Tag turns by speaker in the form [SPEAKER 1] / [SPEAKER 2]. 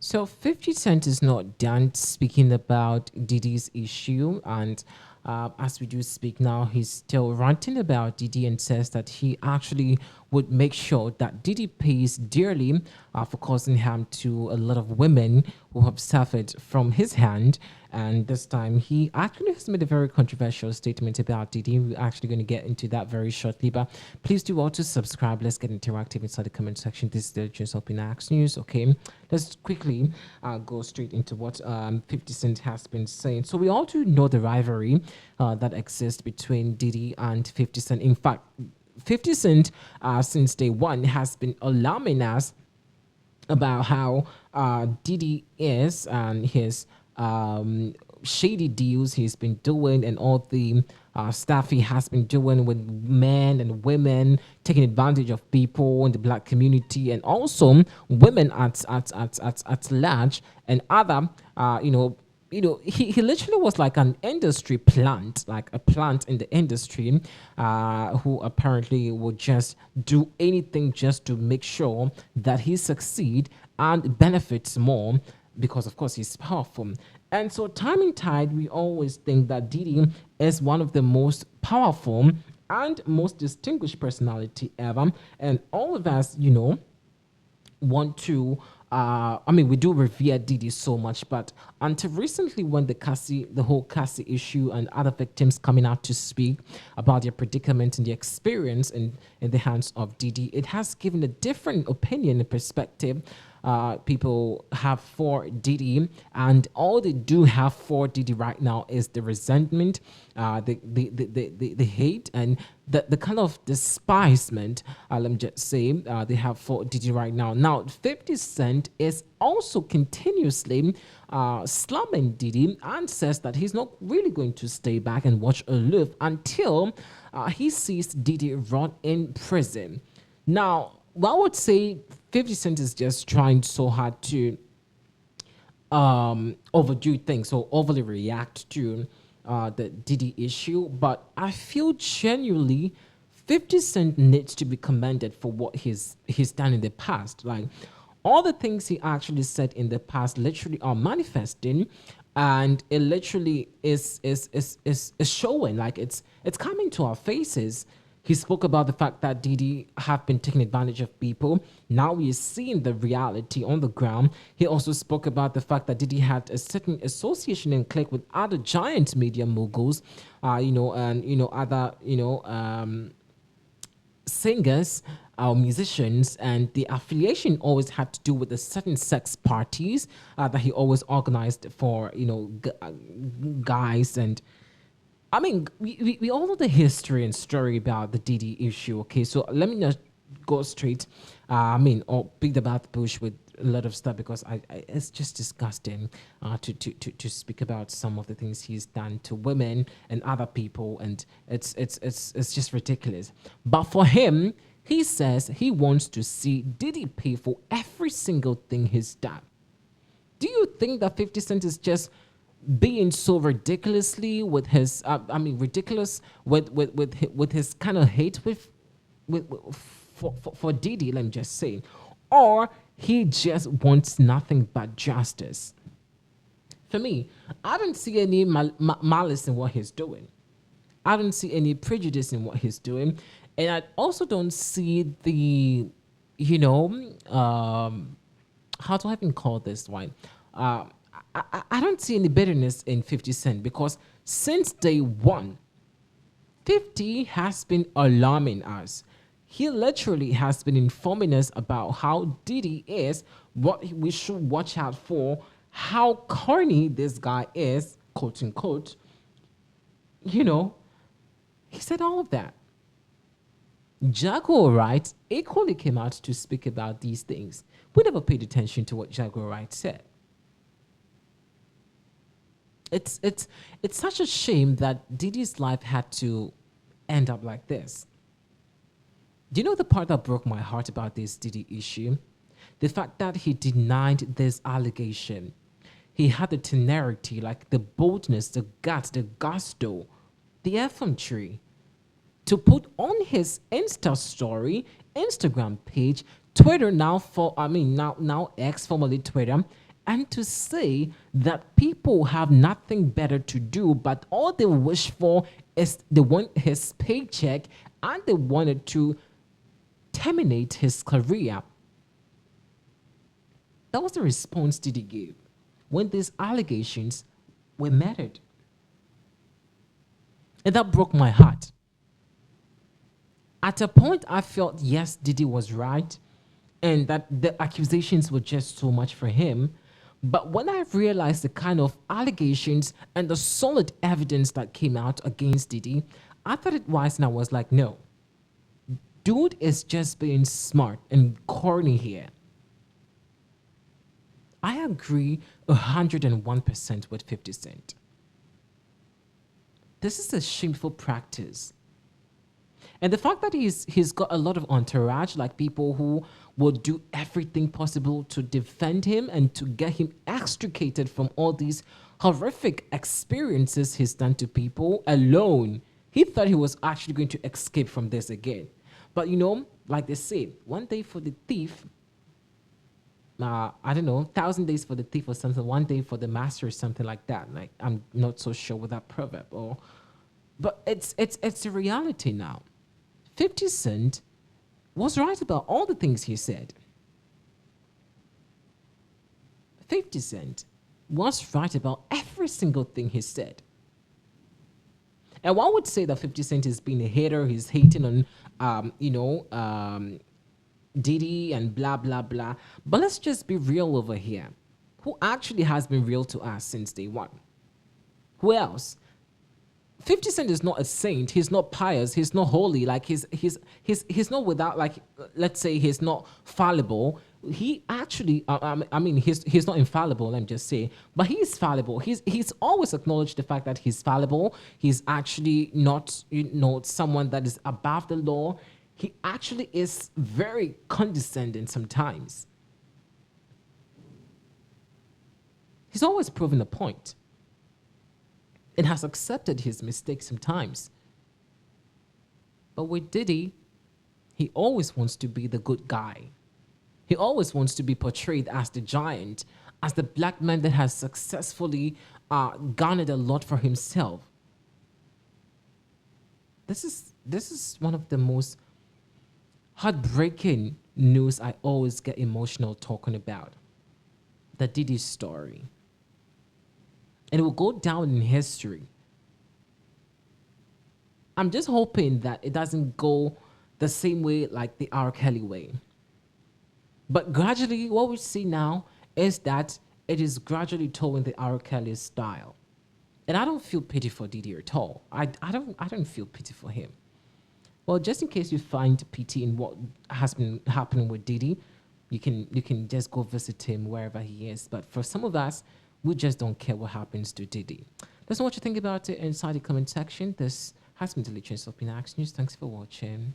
[SPEAKER 1] So 50 Cent is not done speaking about Diddy's issue, and as we do speak now, he's still ranting about Diddy and says that he actually would make sure that Diddy pays dearly for causing harm to a lot of women who have suffered from his hand. And this time, he actually has made a very controversial statement about Diddy. We're actually going to get into that very shortly. But please do also subscribe. Let's get interactive inside the comment section. This is the Just Open Axe News. Okay, let's quickly go straight into what 50 Cent has been saying. So we all do know the rivalry that exists between Diddy and 50 Cent. In fact, 50 Cent, since day one, has been alarming us about how Diddy is and his shady deals he's been doing and all the stuff he has been doing with men and women, taking advantage of people in the black community and also women at large and other, he literally was like an industry plant, like a plant in the industry, who apparently would just do anything just to make sure that he succeed and benefits more because of course he's powerful. And so time and tide, we always think that Diddy is one of the most powerful and most distinguished personality ever. And all of us, want to we do revere Diddy so much, but until recently when the whole Cassie issue and other victims coming out to speak about their predicament and their experience in the hands of Diddy, it has given a different opinion and perspective people have for Diddy, and all they do have for Diddy right now is the resentment, the hate, and the kind of despisement, let me just say, they have for Diddy right now. Now, 50 Cent is also continuously slamming Diddy and says that he's not really going to stay back and watch aloof until he sees Diddy rot in prison. Now, I would say 50 Cent is just trying so hard to overdo things or overly react to the Diddy issue, but I feel genuinely 50 Cent needs to be commended for what he's done in the past. Like all the things he actually said in the past literally are manifesting, and it literally is showing, like it's coming to our faces. He spoke about the fact that Diddy have been taking advantage of people. Now we are seeing the reality on the ground. He also spoke about the fact that Diddy had a certain association and click with other giant media moguls, and other singers, musicians, and the affiliation always had to do with the certain sex parties that he always organized for guys. And we all know the history and story about the Diddy issue. Okay, so let me just go straight. Or beat about the bush with a lot of stuff because it's just disgusting to speak about some of the things he's done to women and other people, and it's just ridiculous. But for him, he says he wants to see Diddy pay for every single thing he's done. Do you think that 50 Cent is just being so ridiculously with his ridiculous with his kind of hate for Diddy, let me just say, or he just wants nothing but justice? For me, I don't see any malice in what he's doing. I don't see any prejudice in what he's doing, and I also don't see the how do I even call this one? I don't see any bitterness in 50 Cent because since day one, 50 has been alarming us. He literally has been informing us about how Diddy is, what we should watch out for, how corny this guy is, quote unquote. He said all of that. Jaguar Wright equally came out to speak about these things. We never paid attention to what Jaguar Wright said. It's such a shame that Diddy's life had to end up like this. Do you know the part that broke my heart about this Diddy issue? The fact that he denied this allegation. He had the temerity, like the boldness, the guts, the gusto the effrontery to put on his Insta story, Instagram page, Twitter now for now X, formerly Twitter, and to say that people have nothing better to do, but all they wish for is they want his paycheck and they wanted to terminate his career. That was the response Diddy gave when these allegations were murdered. And that broke my heart. At a point, I felt, yes, Diddy was right and that the accusations were just so much for him. But when I realized the kind of allegations and the solid evidence that came out against Diddy, I thought it wise and I was like, no, dude is just being smart and corny here. I agree 101% with 50 Cent. This is a shameful practice. And the fact that he's got a lot of entourage, like people who would do everything possible to defend him and to get him extricated from all these horrific experiences he's done to people alone. He thought he was actually going to escape from this again. But you know, like they say, one day for the thief, I don't know, 1,000 days for the thief or something, one day for the master or something like that. Like I'm not so sure with that proverb, but it's a reality now. 50 Cent was right about all the things he said. 50 Cent was right about every single thing he said. And one would say that 50 Cent is being a hater, he's hating on, Diddy and blah, blah, blah. But let's just be real over here. Who actually has been real to us since day one? Who else? 50 Cent is not a saint. He's not pious. He's not holy. Like he's not without, like, let's say he's not fallible. He actually, he's not infallible. Let me just say, but he is fallible. He's always acknowledged the fact that he's fallible. He's actually not, someone that is above the law. He actually is very condescending sometimes. He's always proven a point and has accepted his mistakes sometimes. But with Diddy, he always wants to be the good guy. He always wants to be portrayed as the giant, as the black man that has successfully garnered a lot for himself. This is one of the most heartbreaking news I always get emotional talking about. The Diddy story. And it will go down in history. I'm just hoping that it doesn't go the same way like the R. Kelly way. But gradually, what we see now is that it is gradually towing the R. Kelly style. And I don't feel pity for Diddy at all. I don't feel pity for him. Well, just in case you find pity in what has been happening with Diddy, you can just go visit him wherever he is. But for some of us, we just don't care what happens to Diddy. Let us know what you think about it inside the comment section. This has been the Legends of Pinax News. Thanks for watching.